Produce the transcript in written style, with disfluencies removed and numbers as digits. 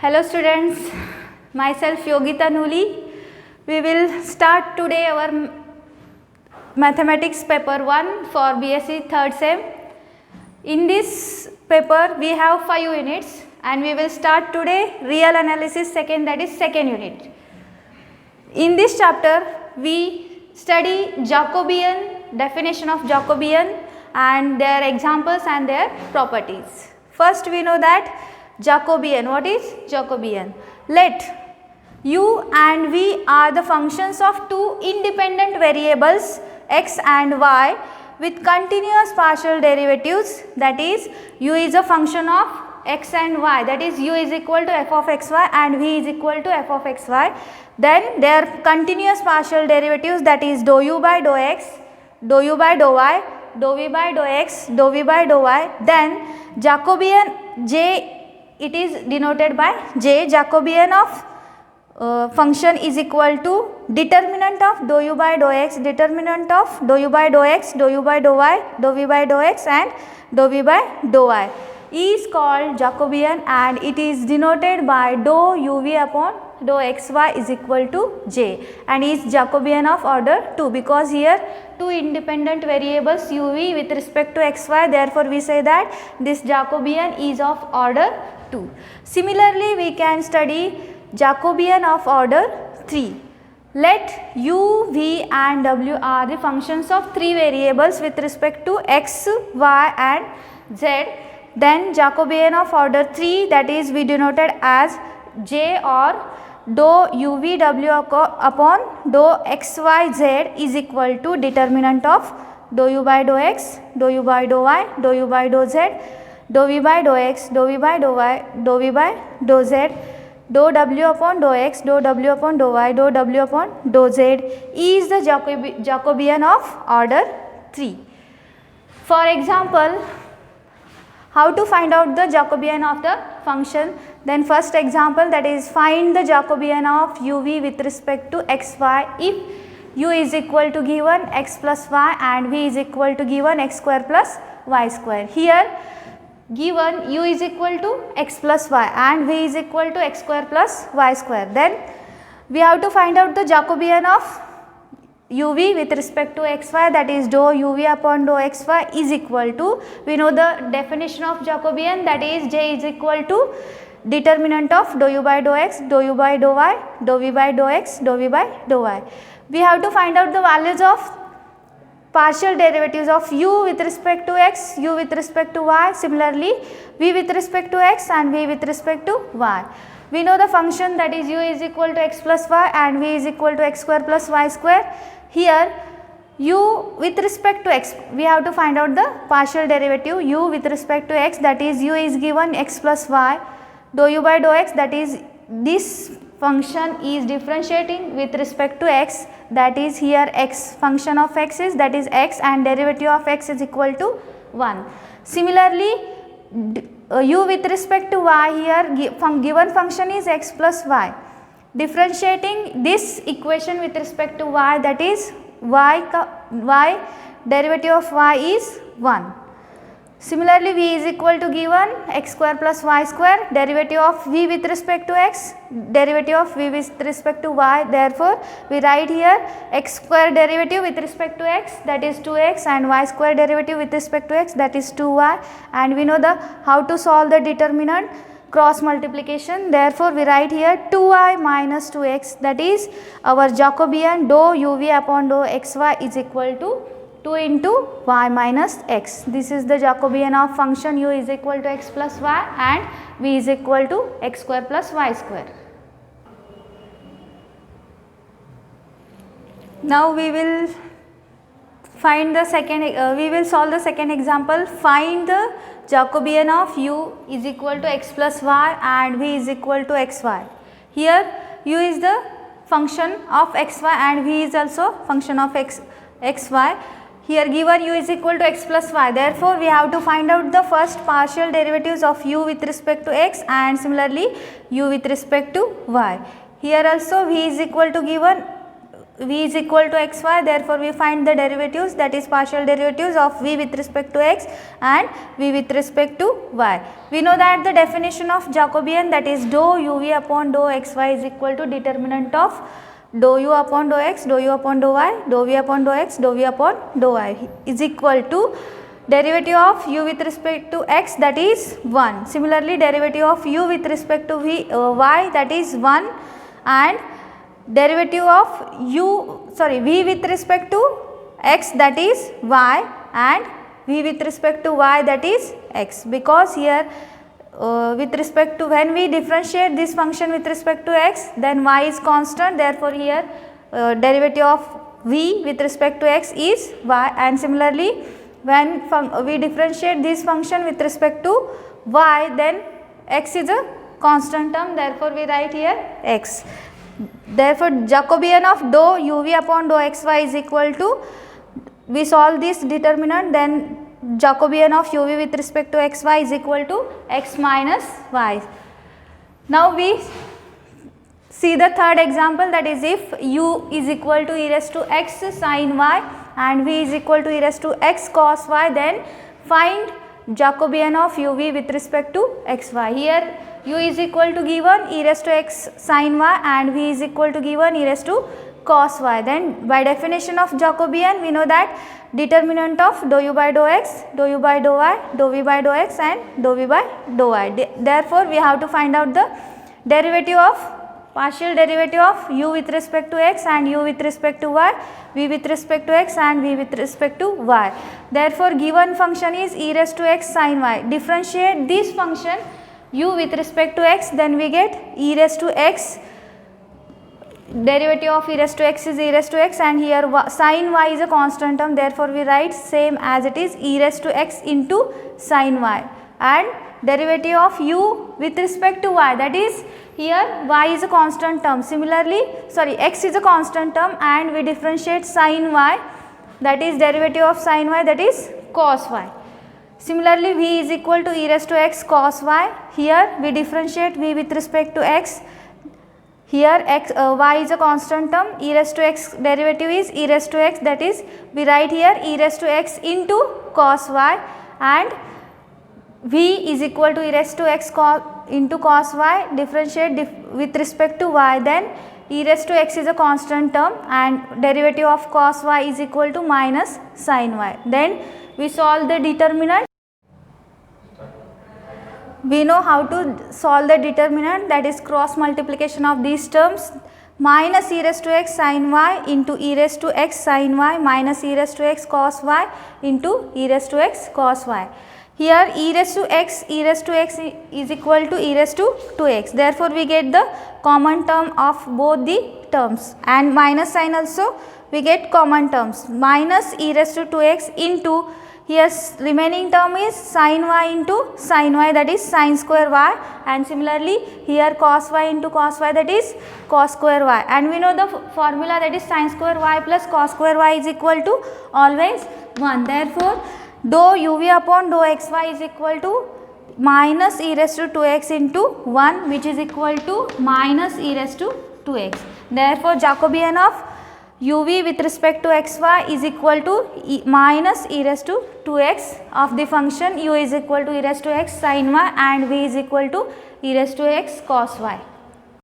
Hello students, myself Yogita Nuli. We will start today our mathematics paper 1 for BSc 3rd sem. In this paper we have 5 units and we will start today real analysis second, that is second unit. In this chapter we study Jacobian, definition of Jacobian and their examples and their properties. First we know that Jacobian. What is Jacobian? Let u and v are the functions of two independent variables x and y with continuous partial derivatives, that is u is a function of x and y, that is u is equal to f of xy and v is equal to f of xy. Then their continuous partial derivatives, that is dou u by dou x, dou u by dou y, dou v by dou x, dou v by dou y. Then Jacobian J, it is denoted by J. Jacobian of function is equal to determinant of dou u by dou x, determinant of dou u by dou x, dou u by dou y, dou v by dou x and dou v by dou y is called Jacobian and it is denoted by dou uv upon dou xy is equal to j and is Jacobian of order 2 because here two independent variables uv with respect to xy, therefore we say that this Jacobian is of order 2. Similarly, we can study Jacobian of order 3. Let u, v and w are the functions of three variables with respect to x, y and z. Then Jacobian of order 3, that is we denoted as j or dou uv w upon dou xyz is equal to determinant of dou u by dou x, dou u by dou y, dou u by dou z, dou v by dou x, dou v by dou y, dou v by dou z, dou w upon dou x, dou w upon dou y, dou w upon dou z is the Jacobian of order 3. For example, how to find out the Jacobian of the function? Then first example, that is find the Jacobian of uv with respect to xy if u is equal to given x plus y and v is equal to given x square plus y square. Here given u is equal to x plus y and v is equal to x square plus y square. Then we have to find out the Jacobian of uv with respect to xy, that is dou uv upon dou xy is equal to, we know the definition of Jacobian, that is j is equal to determinant of dou u by dou x, dou u by dou y, dou v by dou x, dou v by dou y. We have to find out the values of partial derivatives of u with respect to x, u with respect to y, similarly v with respect to x and v with respect to y. We know the function, that is u is equal to x plus y and v is equal to x square plus y square. Here u with respect to x, we have to find out the partial derivative u with respect to x, that is u is given x plus y, dou u by dou x, that is this function is differentiating with respect to x, that is here x, function of x is, that is x and derivative of x is equal to 1. Similarly u with respect to y, here given function is x plus y, differentiating this equation with respect to y, that is y derivative of y is 1. Similarly v is equal to given x square plus y square, derivative of v with respect to x, derivative of v with respect to y, therefore we write here x square derivative with respect to x, that is 2x and y square derivative with respect to x, that is 2y, and we know the how to solve the determinant, cross multiplication, therefore we write here 2y minus 2x, that is our Jacobian dou uv upon dou xy is equal to 2 into y minus x. This is the Jacobian of function u is equal to x plus y and v is equal to x square plus y square. Now we will find the second, we will solve the second example. Find the Jacobian of u is equal to x plus y and v is equal to xy. Here u is the function of xy and v is also function of xy. Here given u is equal to x plus y, therefore we have to find out the first partial derivatives of u with respect to x and similarly u with respect to y. Here also v is equal to given v is equal to xy, therefore we find the derivatives, that is partial derivatives of v with respect to x and v with respect to y. We know that the definition of Jacobian, that is dou uv upon dou xy is equal to determinant of dou u upon dou x, dou u upon dou y, dou v upon dou x, dou v upon dou y is equal to derivative of u with respect to x, that is 1. Similarly, derivative of u with respect to y, that is 1, and derivative of v with respect to x, that is y, and v with respect to y, that is x, because here with respect to, when we differentiate this function with respect to x, then y is constant, therefore here derivative of v with respect to x is y, and similarly when we differentiate this function with respect to y, then x is a constant term, therefore we write here x. Therefore, Jacobian of dou uv upon dou xy is equal to, we solve this determinant, then Jacobian of uv with respect to xy is equal to x minus y. Now we see the third example, that is if u is equal to e raised to x sin y and v is equal to e raised to x cos y, then find Jacobian of uv with respect to xy. Here u is equal to given e raised to x sin y and v is equal to given e raised to cos y. Then by definition of Jacobian, we know that determinant of dou u by dou x, dou u by dou y, dou v by dou x and dou v by dou y. Therefore, we have to find out the derivative of, partial derivative of u with respect to x and u with respect to y, v with respect to x and v with respect to y. Therefore, given function is e raised to x sin y. Differentiate this function u with respect to x, then we get e raised to x, derivative of e raised to x is e raised to x, and here sin y is a constant term, therefore we write same as it is, e raised to x into sin y, and derivative of u with respect to y, that is here y is a constant term, similarly x is a constant term and we differentiate sin y, that is derivative of sin y, that is cos y. Similarly, v is equal to e raised to x cos y, here we differentiate v with respect to x, here y is a constant term, e raised to x derivative is e raised to x, that is we write here e raised to x into cos y, and v is equal to e raised to x into cos y, differentiate with respect to y, then e raised to x is a constant term and derivative of cos y is equal to minus sin y. Then we solve the determinant. We know how to solve the determinant, that is cross multiplication of these terms, minus e raised to x sin y into e raised to x sin y minus e raised to x cos y into e raised to x cos y. Here e raised to x is equal to e raised to 2x, therefore we get the common term of both the terms, and minus sign also we get common terms, minus e raised to 2x into, here remaining term is sin y into sin y, that is sin square y, and similarly here cos y into cos y, that is cos square y, and we know the formula, that is sin square y plus cos square y is equal to always 1. Therefore, dou uv upon dou xy is equal to minus e raised to 2x into 1, which is equal to minus e raised to 2x. Therefore, Jacobian of uv with respect to xy is equal to minus e raised to 2x of the function u is equal to e raised to x sin y and v is equal to e raised to x cos y.